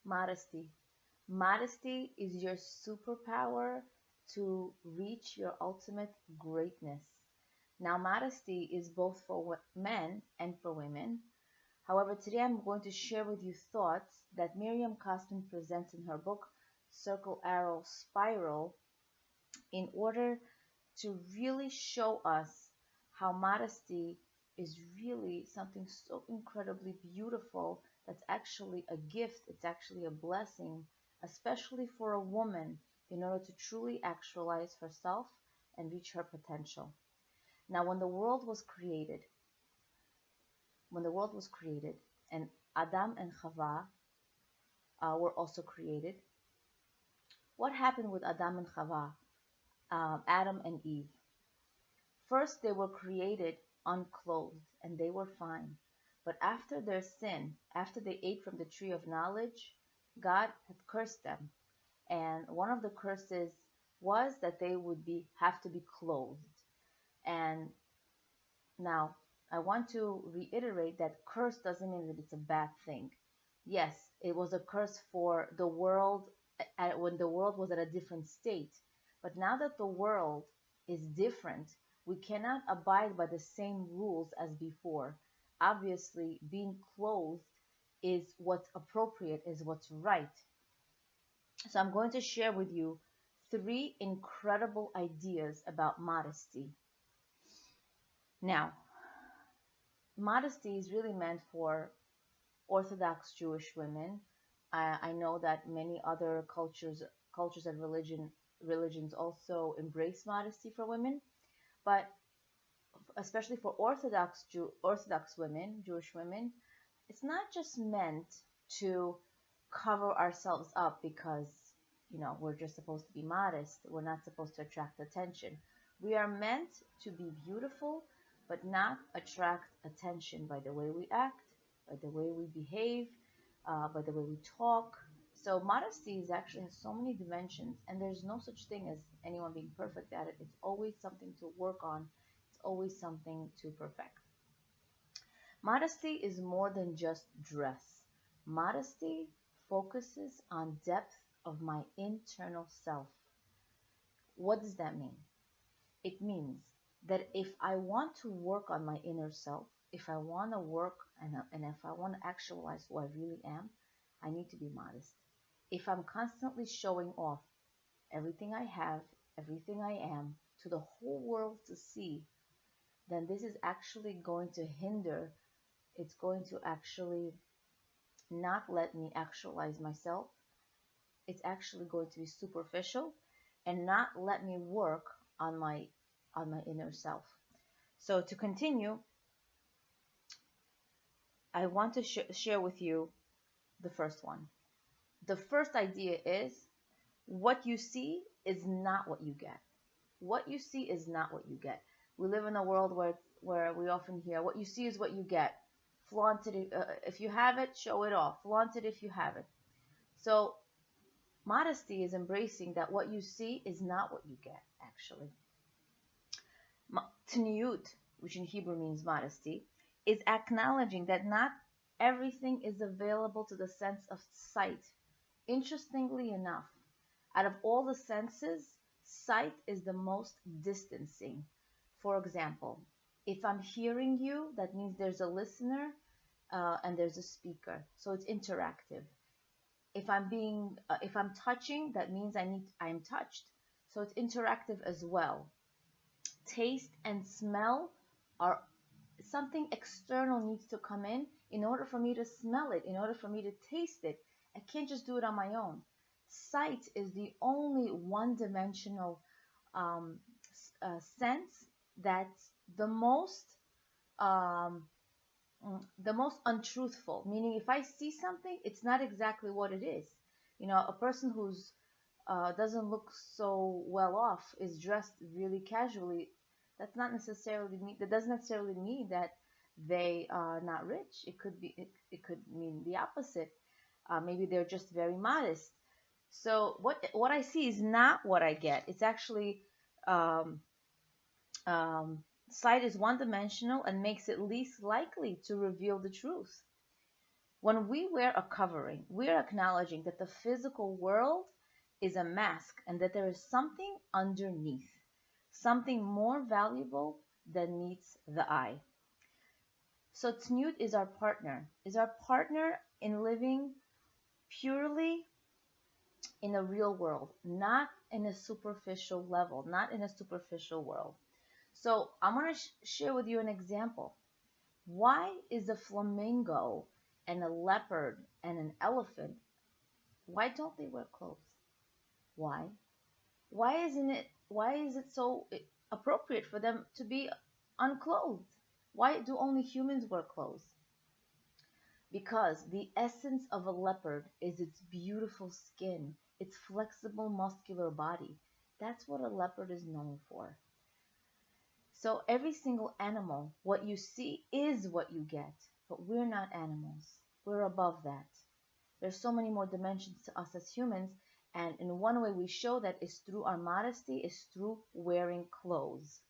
Modesty. Modesty is your superpower to reach your ultimate greatness. Now, modesty is both for men and for women. However, today I'm going to share with you thoughts that Miriam Costin presents in her book, Circle, Arrow, Spiral, in order to really show us how modesty is really something so incredibly beautiful that's actually a gift, it's actually a blessing, especially for a woman in order to truly actualize herself and reach her potential. Now, when the world was created, and Adam and Chava were also created, what happened with Adam and Chava, Adam and Eve? First, they were created unclothed and they were fine. But after their sin, after they ate from the tree of knowledge, God had cursed them. And one of the curses was that they would have to be clothed. And now, I want to reiterate that curse doesn't mean that it's a bad thing. Yes, it was a curse for the world when the world was at a different state. But now that the world is different, we cannot abide by the same rules as before. Obviously, being clothed is what's appropriate, is what's right. So I'm going to share with you three incredible ideas about modesty. Now, modesty is really meant for Orthodox Jewish women. I know that many other cultures and religions also embrace modesty for women, but especially for Orthodox women, Jewish women, it's not just meant to cover ourselves up because we're just supposed to be modest. We're not supposed to attract attention. We are meant to be beautiful, but not attract attention by the way we act, by the way we behave, by the way we talk. So modesty is actually has so many dimensions, and there's no such thing as anyone being perfect at it. It's always something to work on. It's always something to perfect. Modesty is more than just dress. Modesty focuses on depth of my internal self. What does that mean? It means that if I want to work on my inner self, if I want to work and if I want to actualize who I really am, I need to be modest. If I'm constantly showing off everything I have, everything I am to the whole world to see, then this is actually going to hinder, it's going to actually not let me actualize myself. It's actually going to be superficial and not let me work on my inner self. So to continue, I want to share with you the first one. The first idea is what you see is not what you get. What you see is not what you get. We live in a world where we often hear what you see is what you get. Flaunt it if you have it, show it off. Flaunt it if you have it. So modesty is embracing that what you see is not what you get, actually. Tniyut, which in Hebrew means modesty, is acknowledging that not everything is available to the sense of sight. Interestingly enough, out of all the senses, sight is the most distancing. For example, if I'm hearing you, that means there's a listener and there's a speaker, so it's interactive. If I'm touching, that means I'm touched, so it's interactive as well. Taste and smell are something external needs to come in order for me to smell it, in order for me to taste it. I can't just do it on my own. Sight is the only one-dimensional sense that's um, the most untruthful. Meaning, if I see something, it's not exactly what it is. A person who's doesn't look so well off is dressed really casually. That doesn't necessarily mean that they are not rich. It could mean the opposite. Maybe they're just very modest. So what I see is not what I get. It's actually um, sight is one dimensional and makes it least likely to reveal the truth. When we wear a covering, we're acknowledging that the physical world is a mask and that there is something underneath, something more valuable than meets the eye. So Tnut is our partner in living purely in a real world, not in a superficial level, not in a superficial world. So I'm going to share with you an example. Why is a flamingo and a leopard and an elephant, why don't they wear clothes? Why? Why is it so appropriate for them to be unclothed? Why do only humans wear clothes? Because the essence of a leopard is its beautiful skin, its flexible muscular body. That's what a leopard is known for. So every single animal, what you see is what you get. But we're not animals. We're above that. There's so many more dimensions to us as humans, and in one way we show that is through our modesty, is through wearing clothes.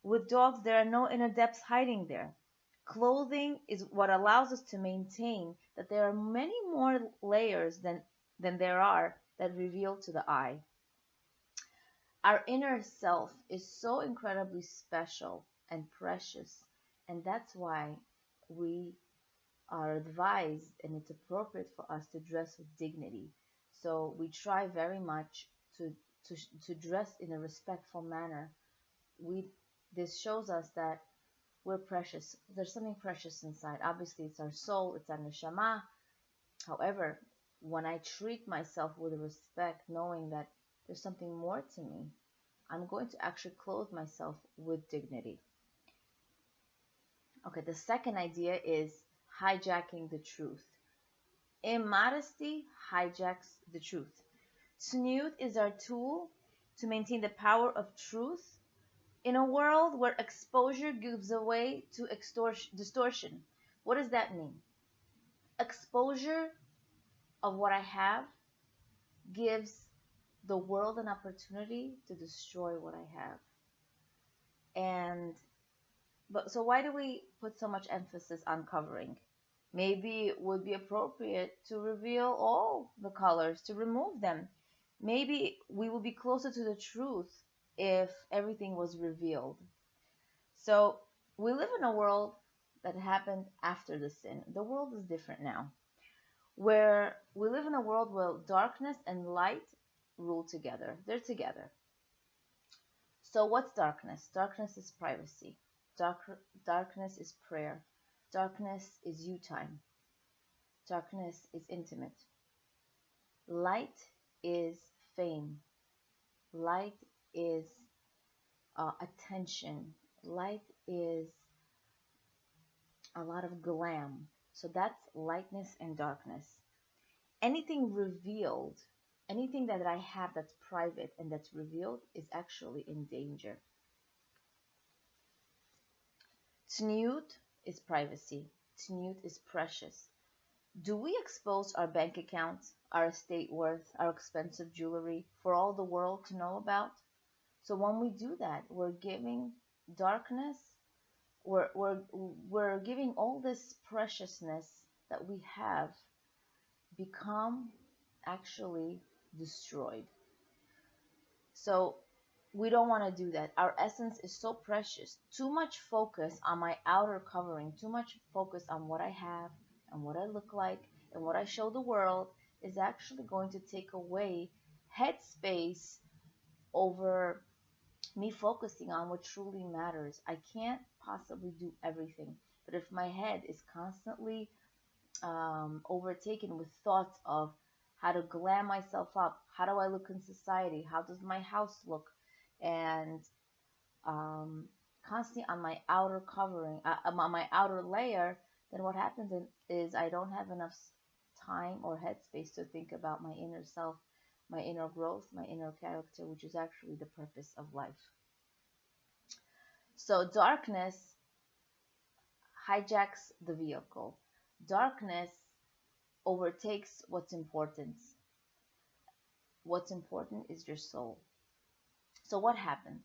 With dogs, there are no inner depths hiding there. Clothing is what allows us to maintain that there are many more layers than there are that reveal to the eye. Our inner self is so incredibly special and precious, and that's why we are advised and it's appropriate for us to dress with dignity. So we try very much to, to dress in a respectful manner. We This shows us that we're precious. There's something precious inside. Obviously, it's our soul, it's our neshama. However, when I treat myself with respect, knowing that there's something more to me, I'm going to actually clothe myself with dignity. Okay, the second idea is hijacking the truth. Immodesty hijacks the truth. Snoot is our tool to maintain the power of truth in a world where exposure gives way to distortion. What does that mean? Exposure of what I have gives the world an opportunity to destroy what I have. And but so why do we put so much emphasis on covering? Maybe it would be appropriate to reveal all the colors, to remove them. Maybe we would be closer to the truth if everything was revealed. So we live in a world that happened after the sin. The world is different now, where we live in a world where darkness and light rule together. They're together. So what's darkness? Darkness is privacy. Darkness is prayer. Darkness is you time. Darkness is intimate. Light is fame. Light is attention. Light is a lot of glam. So that's lightness and darkness. Anything revealed, anything that I have that's private and that's revealed is actually in danger. Tzniut is privacy. Tzniut is precious. Do we expose our bank accounts, our estate worth, our expensive jewelry for all the world to know about? So when we do that, we're giving darkness, we're giving all this preciousness that we have become actually destroyed. So we don't want to do that. Our essence is so precious. Too much focus on my outer covering, too much focus on what I have and what I look like and what I show the world is actually going to take away headspace over me focusing on what truly matters. I can't possibly do everything. But if my head is constantly overtaken with thoughts of how to glam myself up, how do I look in society, how does my house look, and constantly on my outer covering, on my outer layer, then what happens is I don't have enough time or headspace to think about my inner self, my inner growth, my inner character, which is actually the purpose of life. So darkness hijacks the vehicle. Darkness overtakes what's important. What's important is your soul. So what happens?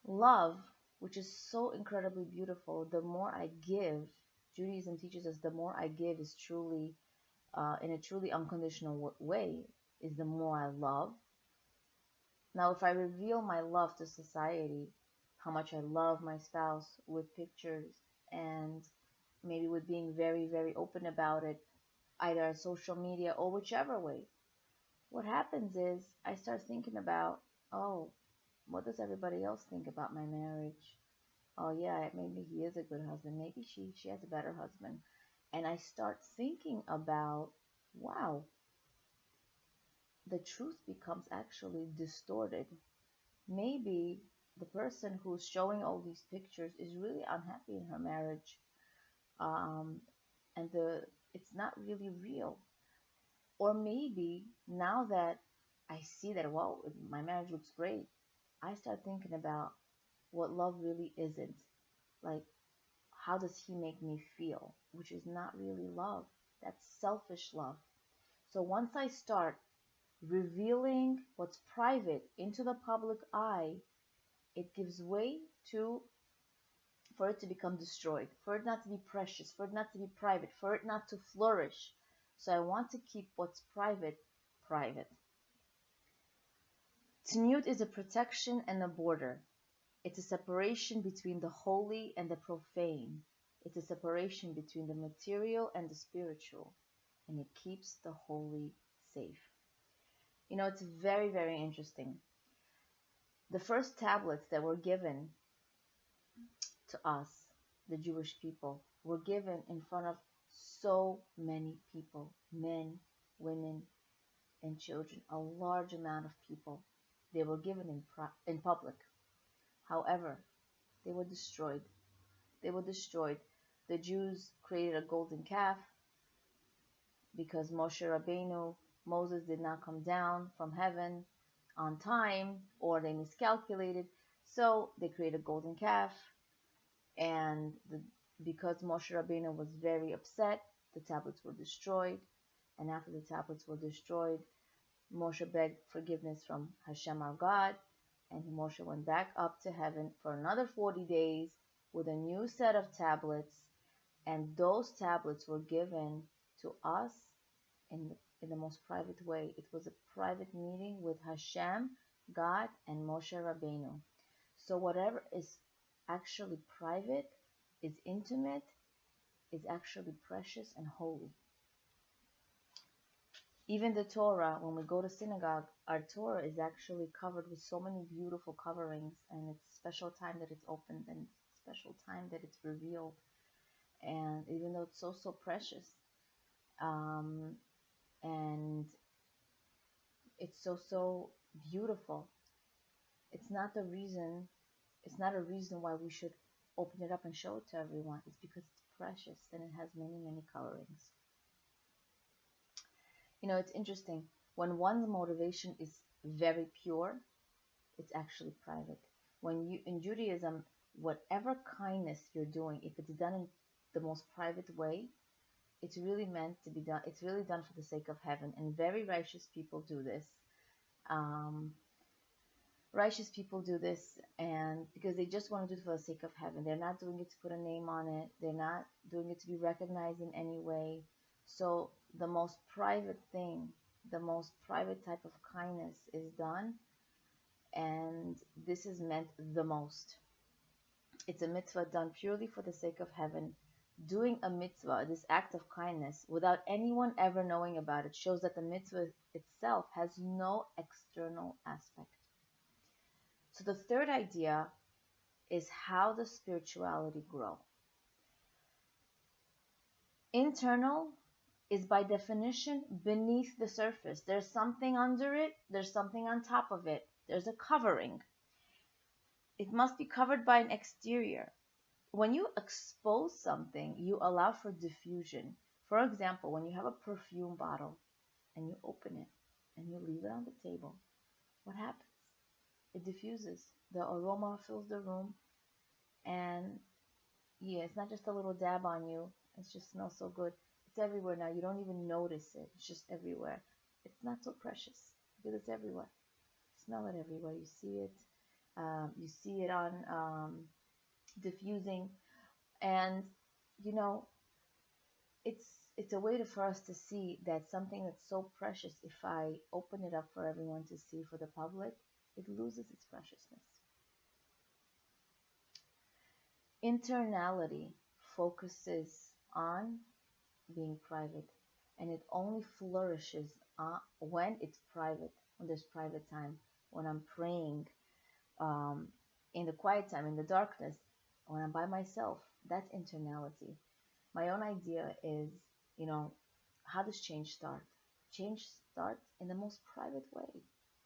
Love which is so incredibly beautiful. The more I give, Judaism teaches us the more I give is truly, in a truly unconditional way, is the more I love. Now, if I reveal my love to society, how much I love my spouse with pictures and maybe with being very, very open about it, either on social media or whichever way, what happens is I start thinking about, oh, what does everybody else think about my marriage? Oh yeah, maybe he is a good husband. Maybe she has a better husband. And I start thinking about, wow, the truth becomes actually distorted. Maybe the person who's showing all these pictures is really unhappy in her marriage, um, and the it's not really real. Or maybe now that I see that, wow, my marriage looks great, I start thinking about what love really isn't. Like, how does he make me feel? Which is not really love. That's selfish love. So once I start revealing what's private into the public eye, it gives way to for it to become destroyed, for it not to be precious, for it not to be private, for it not to flourish. So I want to keep what's private private. Tzniut is a protection and a border. It's a separation between the holy and the profane. It's a separation between the material and the spiritual. And it keeps the holy safe. It's very, very interesting. The first tablets that were given to us, the Jewish people, were given in front of so many people, men, women, and children, a large amount of people. They were given in public. However, they were destroyed. They were destroyed. The Jews created a golden calf because Moses did not come down from heaven on time, or they miscalculated. So they created a golden calf, and because Moshe Rabbeinu was very upset, the tablets were destroyed. And after the tablets were destroyed, Moshe begged forgiveness from Hashem our God, and Moshe went back up to heaven for another 40 days with a new set of tablets, and those tablets were given to us in the most private way. It was a private meeting with Hashem, God, and Moshe Rabbeinu. So whatever is actually private, is intimate, is actually precious and holy. Even the Torah, when we go to synagogue, our Torah is actually covered with so many beautiful coverings, and it's special time that it's opened, and special time that it's revealed. And even though it's so, so precious, and it's so, so beautiful, it's not a reason why we should open it up and show it to everyone. It's because it's precious and it has many, many colorings. It's interesting. When one's motivation is very pure, it's actually private. In Judaism, whatever kindness you're doing, if it's done in the most private way, it's really meant to be done. It's really done for the sake of heaven. And very righteous people do this. Righteous people do this, and because they just want to do it for the sake of heaven. They're not doing it to put a name on it. They're not doing it to be recognized in any way. So the most private thing, the most private type of kindness is done, and this is meant the most. It's a mitzvah done purely for the sake of heaven. Doing a mitzvah, this act of kindness, without anyone ever knowing about it, shows that the mitzvah itself has no external aspect. So the third idea is how does spirituality grow? Internal is by definition beneath the surface. There's something under it, there's something on top of it, there's a covering. It must be covered by an exterior. When you expose something, you allow for diffusion. For example, when you have a perfume bottle and you open it and you leave it on the table, what happens? It diffuses. The aroma fills the room, and yeah, it's not just a little dab on you. It just smells so good. It's everywhere now. You don't even notice it. It's just everywhere. It's not so precious because it's everywhere. Smell it everywhere. You see it. You see it on diffusing. And you know, it's a way for us to see that something that's so precious, if I open it up for everyone to see, for the public, it loses its preciousness. Internality focuses on being private, and it only flourishes when it's private, when there's private time, when I'm praying, um, in the quiet time, in the darkness, when I'm by myself. That's internality. My own idea is, you know, how does change start? Change starts in the most private way.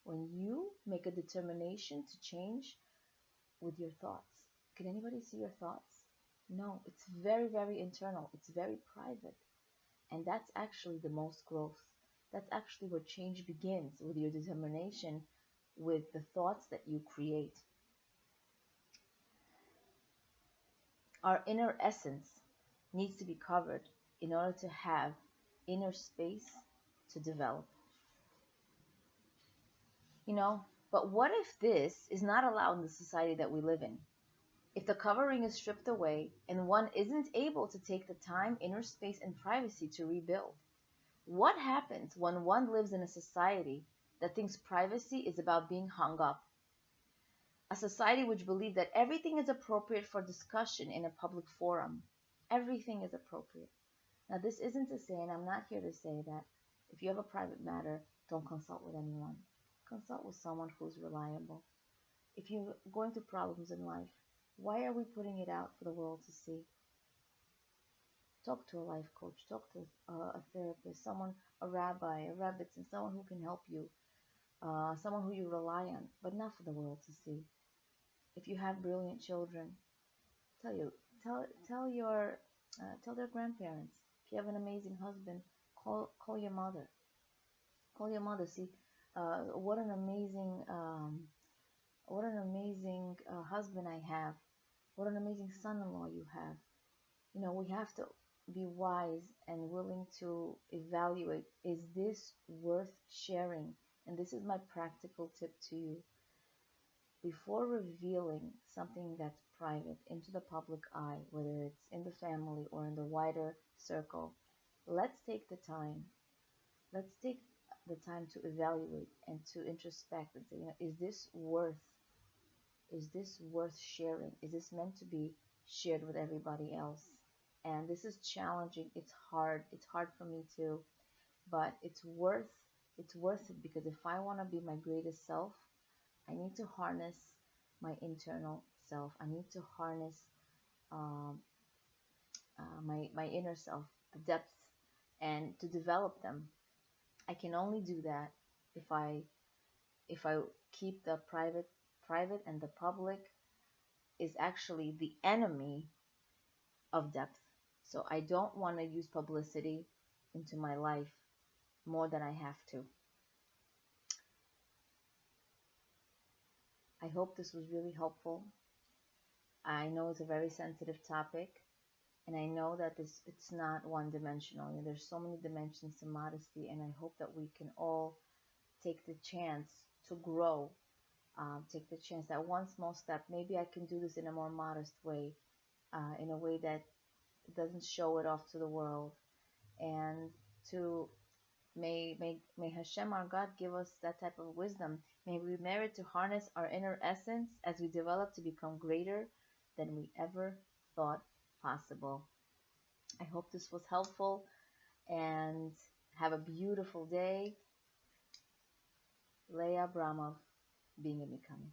When you make a determination to change with your thoughts. Can anybody see your thoughts? No, it's very, very internal. It's very private. And that's actually the most growth. That's actually where change begins, with your determination, with the thoughts that you create. Our inner essence needs to be covered in order to have inner space to develop. You know, but what if this is not allowed in the society that we live in? If the covering is stripped away and one isn't able to take the time, inner space, and privacy to rebuild, what happens when one lives in a society that thinks privacy is about being hung up? A society which believes that everything is appropriate for discussion in a public forum. Everything is appropriate. Now, this isn't to say, and I'm not here to say, that if you have a private matter, don't consult with anyone. Consult with someone who's reliable. If you're going through problems in life, why are we putting it out for the world to see? Talk to a life coach, talk to a therapist, someone, a rabbi, a rebbitzin, someone who can help you, someone who you rely on, but not for the world to see. If you have brilliant children, tell you, tell their grandparents. If you have an amazing husband, call your mother. Call your mother. See, what an amazing husband I have. What an amazing son-in-law you have. You know, we have to be wise and willing to evaluate, is this worth sharing? And this is my practical tip to you. Before revealing something that's private into the public eye, whether it's in the family or in the wider circle, let's take the time. Let's take the time to evaluate and to introspect and say, you know, is this worth sharing? Is this meant to be shared with everybody else? And this is challenging. It's hard. It's hard for me too, but it's worth it, because if I want to be my greatest self, I need to harness my internal self. I need to harness um, my inner self, the depths, and to develop them. I can only do that if I keep the private, and the public is actually the enemy of depth. So I don't want to use publicity into my life more than I have to. I hope this was really helpful. I know it's a very sensitive topic, and I know that it's not one dimensional. You know, there's so many dimensions to modesty, and I hope that we can all take the chance to grow. Take the chance that one small step, maybe I can do this in a more modest way, in a way that doesn't show it off to the world, and to may Hashem, our God, give us that type of wisdom. May we merit to harness our inner essence as we develop to become greater than we ever thought possible. I hope this was helpful, and have a beautiful day. Leah Abramov, Being and Becoming.